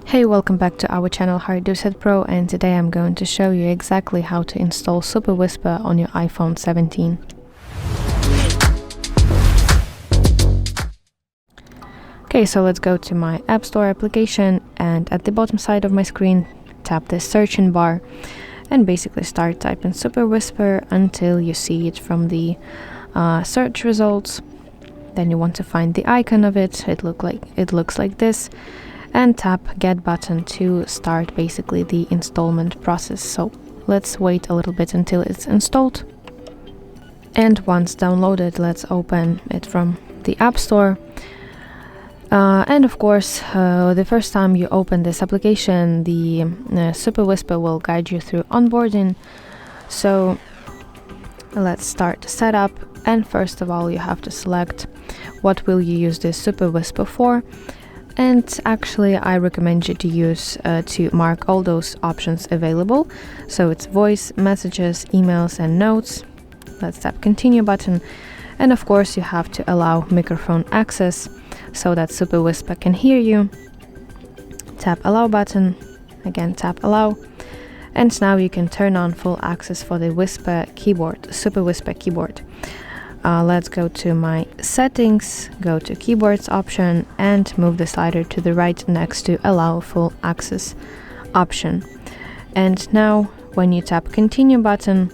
Hey, welcome back to our channel HardReset Pro, and today I'm going to show you exactly how to install Superwhisper on your iPhone 17. Okay, so let's go to my App Store application, and at the bottom side of my screen tap the searching bar and basically start typing Superwhisper until you see it from the search results. Then you want to find the icon of it. It looks like this. And tap Get button to start basically the installment process. So let's wait a little bit until it's installed. And once downloaded, let's open it from the App Store. And of course, the first time you open this application, the Superwhisper will guide you through onboarding. So let's start the setup. And first of all, you have to select what will you use this Superwhisper for. And actually, I recommend you to use to mark all those options available. So it's voice, messages, emails, and notes. Let's tap Continue button. And of course, you have to allow microphone access so that Superwhisper can hear you. Tap Allow button. Again, tap Allow. And now you can turn on full access for the Whisper keyboard, Superwhisper keyboard. Let's go to my settings, go to keyboards option and move the slider to the right next to allow full access option. And now when you tap Continue button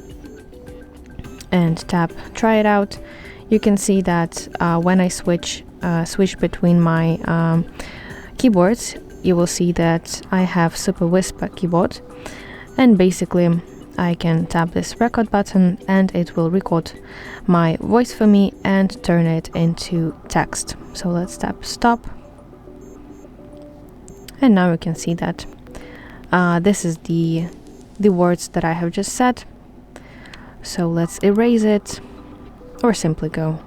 and tap Try it out, you can see that when I switch between my keyboards, you will see that I have Superwhisper keyboard, and basically I can tap this record button and it will record my voice for me and turn it into text. So let's tap stop. And now we can see that this is the words that I have just said. So let's erase it or simply go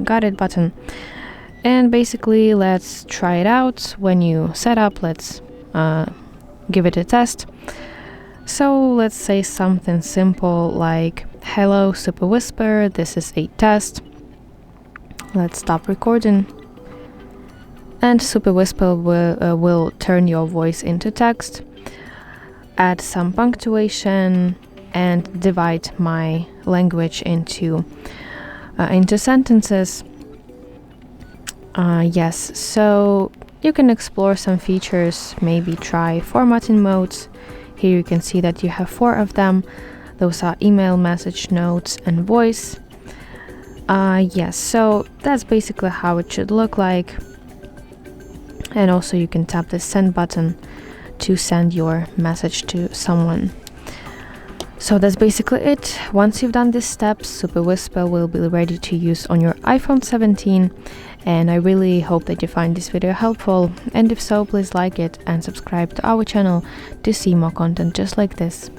got it button. And basically let's try it out. When you set up, let's give it a test. So let's say something simple like, hello Superwhisper, this is a test. Let's stop recording. And Superwhisper will turn your voice into text, add some punctuation, and divide my language into sentences. Yes, so you can explore some features, maybe try formatting modes. Here you can see that you have 4 of them. Those are email, message, notes, and voice. Yes, so that's basically how it should look like. And also you can tap the send button to send your message to someone. So that's basically it. Once you've done these steps, Superwhisper will be ready to use on your iPhone 17. And I really hope that you find this video helpful. And if so, please like it and subscribe to our channel to see more content just like this.